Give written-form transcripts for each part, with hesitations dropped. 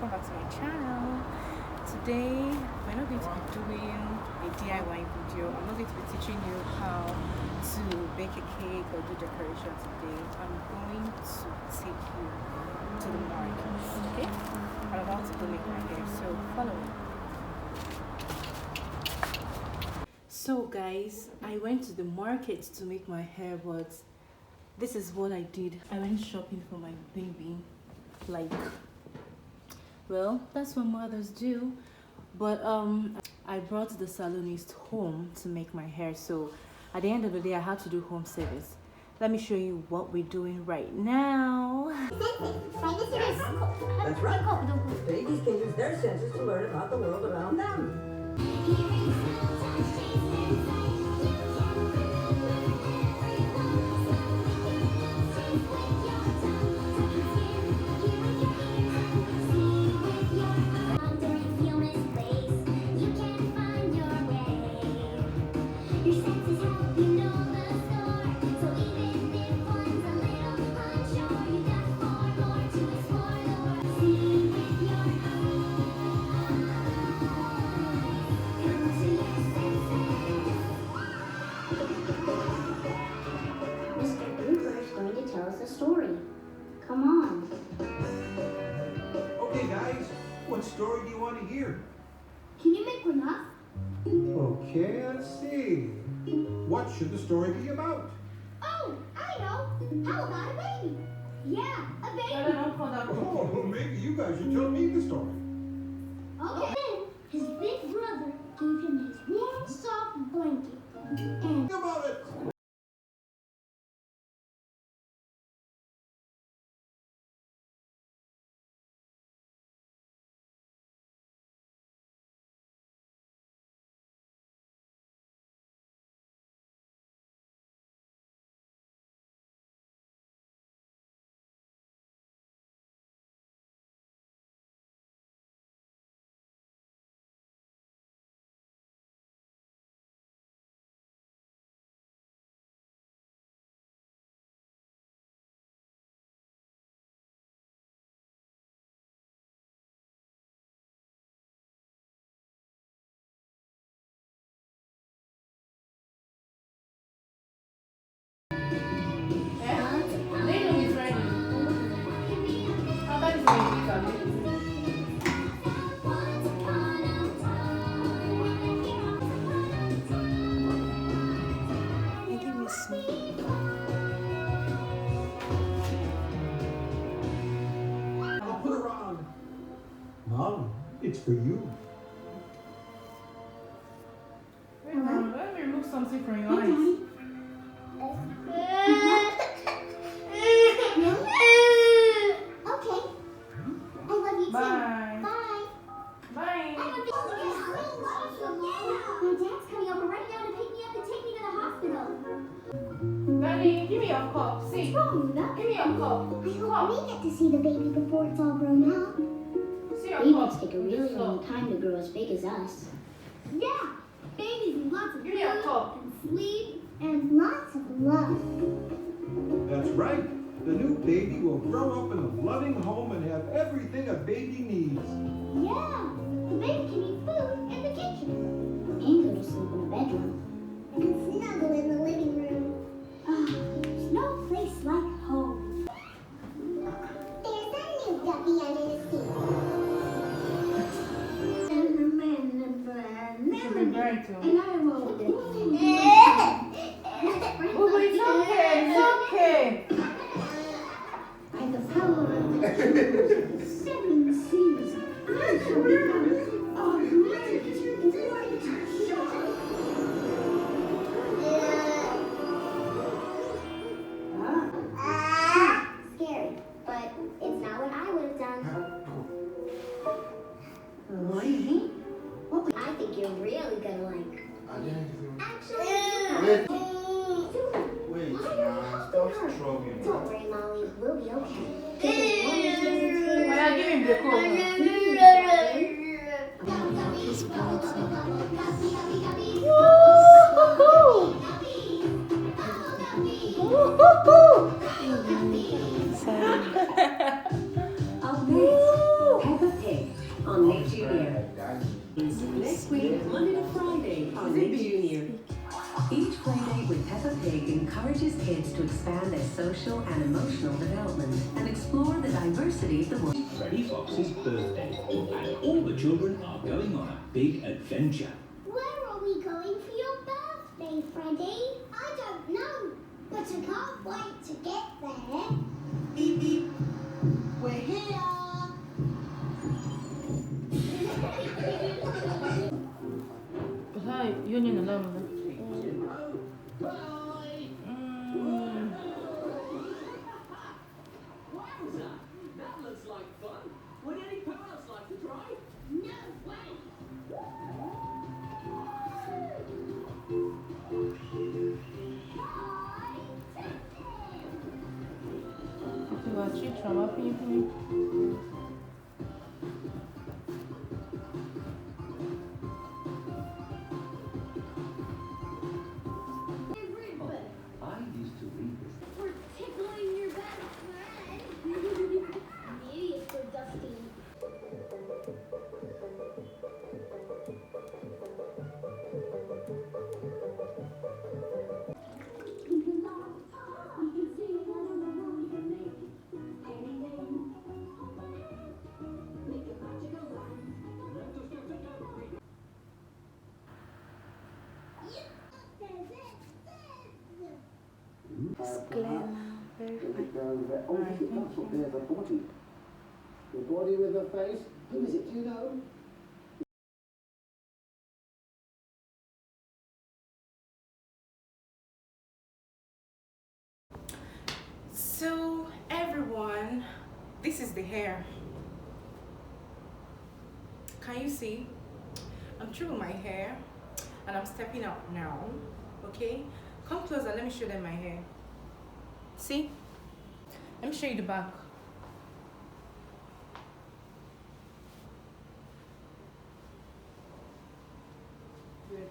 welcome back to my channel. Today we're not going to be doing a DIY video. I'm not going to be teaching you how to bake a cake or do decoration today. I'm going to take you to the market, okay? I'm about to go make my hair, so follow me. So guys, I went to the market to make my hair, but this is what I did. I went shopping for my baby. Well, that's what mothers do. But I brought the salonist home to make my hair, so at the end of the day I had to do home service. Let me show you what we're doing right now. That's right. Babies can use their senses to learn about the world around them. Story. Come on. Okay, guys, what story do you want to hear? Can you make one up? Okay, let's see. What should the story be about? Oh, I know. How about a baby? Yeah, a baby. Oh, maybe you guys should tell me the story. Okay. Then his big brother gave him his warm, soft blanket. And Think about it. I'll put her on. Mom, it's for you. Wait, Mom, let me remove something from your eyes. okay. I love you too. Bye. Bye. Bye. My dad's coming over right now to pick me up and take me to the hospital. Daddy, give me your cup. See, What's wrong, Luda? give me your cup. I hope we get to see the baby before it's all grown up. See your Babies cup. take a really long time to grow as big as us. Yeah, babies need lots of Give me your food cup. and sleep and lots of love. That's right. The new baby will grow up in a loving home and have everything a baby needs. Yeah, the baby can eat food in the kitchen And go to sleep in the bedroom. and snuggle in the living room. There's no place like home. There's a new ducky under the seat. Should be bright too. And I rolled it. Oh, it's okay. It's okay. By the power of the seven seas, I shall become a great white shark. Scary, but it's not what I would have done. What do you mean? I think you're really gonna like. Actually, Wait, why nah, are you stop helping her? struggling. Don't worry, Molly. We'll be okay. When I give him the coat. Peppa Pig. on Nick Junior. Next week, Monday to Friday on Nick Junior. Each playdate with Peppa Pig encourages kids to expand their social and emotional development and explore the diversity of the world. Freddy Fox's birthday, and all the children are going on a big adventure. Where are we going for your birthday, Freddy? I don't know, but I can't wait to get there. Beep beep. We're here. Hi, union alone. Wowza! That looks like fun. Would any parents like to try? No way. I used to read this. We're tickling your best friend. Maybe it's so dusty. It's clear now. Very fine. There's a body. The body with the face. Who is it? Do you know? So everyone, this is the hair. Can you see? I'm through with my hair and I'm stepping out now. Okay, come closer, let me show them my hair. See, let me show you the back. Good.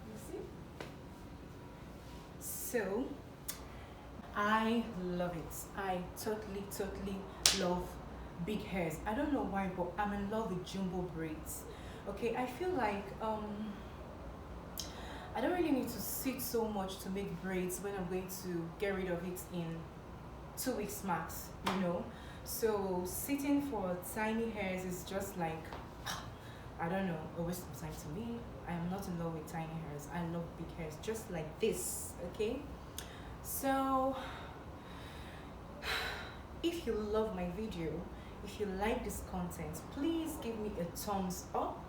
You see? So I love it. I totally love big hairs. I don't know why, but I'm in love with jumbo braids. Okay, I feel like I don't really need to sit so much to make braids when I'm going to get rid of it in 2 weeks max, you know. So sitting for tiny hairs is just like, I don't know, a waste of time to me. I am not in love with tiny hairs. I love big hairs just like this. Okay, so if you love my video, if you like this content, please give me a thumbs up.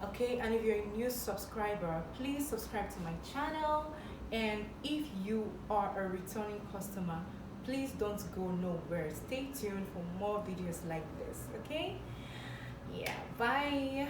Okay, and if you're a new subscriber, please subscribe to my channel, and if you are a returning customer, please don't go nowhere. Stay tuned for more videos like this. Okay, yeah, bye.